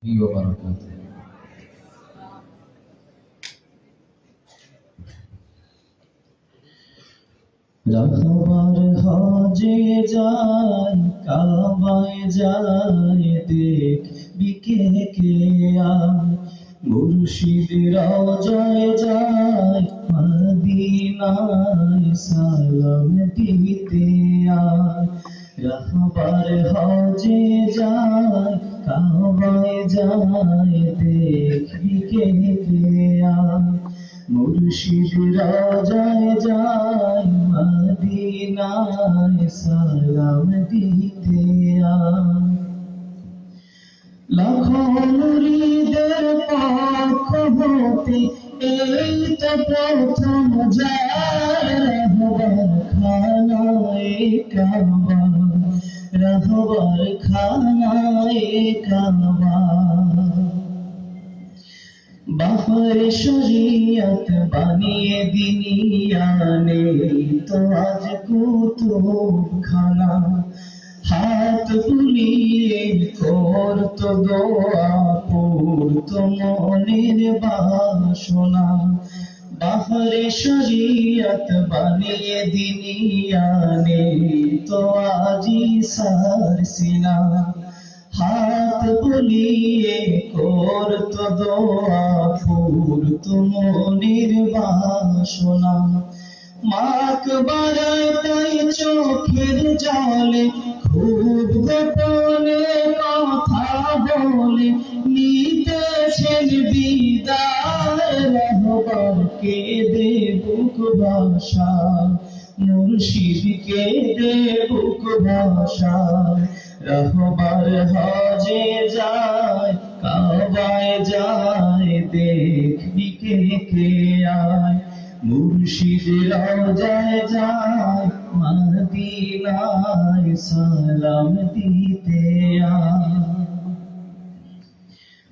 وبركاته. রহবার হজে যায় কাবায় যায় দেখবি কে কে আয় মুর্শিদ রওজায় যায় মদিনায় সালাম দিতে আয় রহবার হজে যায় কাবায় যায় দেখবি কে কে আয় মুর্শিদ রওজায় যায় মদিনায় সালাম দিতে আয় লাখো মুরিদের পক্ষ হতে এই তো প্রথম যায় রহবার খানায় কাবা রহবার খানায় কাবা বাহর শরীয়ত বানিয়ে দিনিয়ানে তো আজ কুতুবখানা হাত বুলিয়ে করতো দোয়া পড়তো মনের বাসনা বাহর শরীয়ত বানিয়ে দিনিয়ানে তো আজি সারসিনা হাত বুলিয়ে করতো দোয়া পড়তো মনের বাসনা মাকবারায় তাই চোখের জলে খুব গোপনে কথা বলে নিতেছেন বিদায় রহবার কেঁদে বুক ভাষা মুর্শিদ কেঁদে বুক ভাষা রহবার হজে যায় কাবায় যায় দেখবি কে কে আয় মুর্শিদ রওজায় যায় মদিনায় সালাম দিতে আয়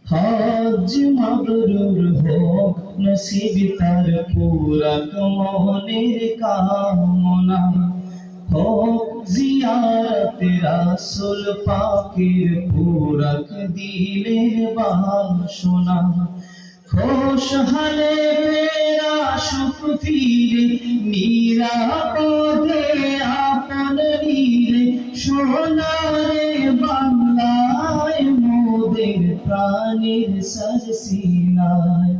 হজ মাবরুর হোক নসিব তার পুরা মনের কামনা হোক জিয়ারত রাসূল পাকের পুরাক দিলের বাসনা খুশহালে মেরা সুখ ফিরে নিরাপদে আপন নীরে সোনারে বাংলায় মোদের প্রাণের সরসিনায়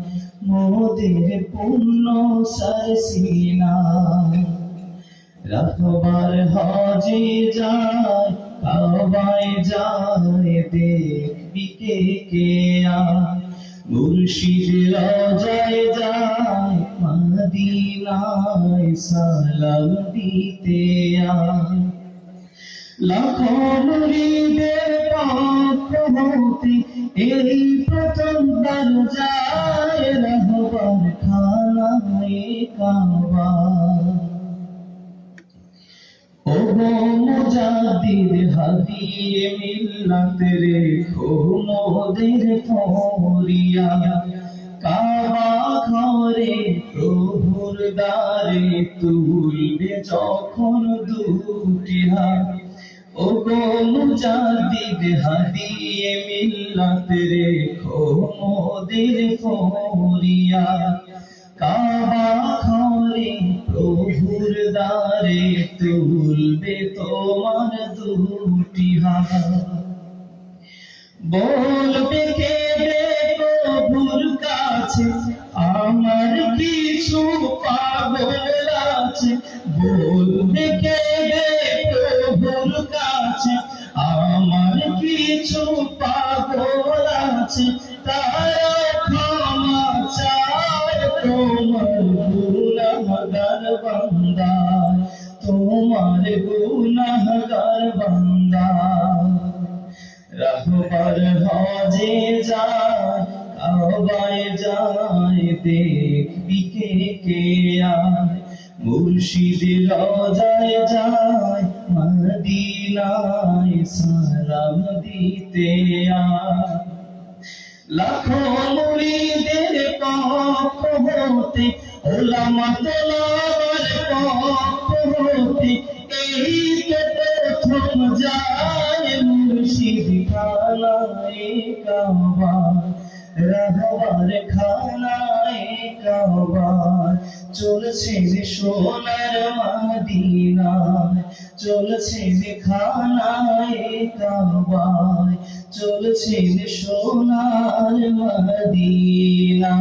মোদের পূর্ণ সরসিনায় রহবার হজে যায় কাবায় যায় দেখবি কে কে আয় মুর্শিদ রওজায় যায় মদিনায় সালাম দিতে আয় লাখো মুরিদের পক্ষ হতে এই প্রথম দরজায় রহবার খানায় কাবা ওগো মুজাদ্দিদ হাদিয়ে মিল্লাত রেখো মোদের ফরিয়া কাবা ঘরে প্রভুর দ্বারে তুলবে যখন দুটি হাত ওগো মুজাদ্দিদ হাদিয়ে মিল্লাত রেখো মোদের ফরিয়া কাবা ঘরে প্রভুর দ্বারে তুলবে তোমার দুটি হাত বলবে কেঁদে প্রভুর কাছে আমার কিছু পাগল আছে বলবে কেঁদে প্রভুর কাছে আমার কিছু পাগল আছে তারা ক্ষমা চায় তোমার গুনাহগার বান্দা তোমার গুনাহগার বান্দা রহবার হজে যায় কাবায় যায় দেখবি কে কে আয় মুর্শিদ রওজায় যায় মদিনায় সালাম দিতে আয় লাখো মুরিদের পক্ষ হতে ওলামা তোলাবার পক্ষ হতে এই তো প্রথম যায় মুর্শিদ খানায়ে কাবা রাহবার খানায়ে কাবা চলছে রে সোনার মদিনা চলছে রে খানায়ে কাবা চলছে রে সোনার মদিনা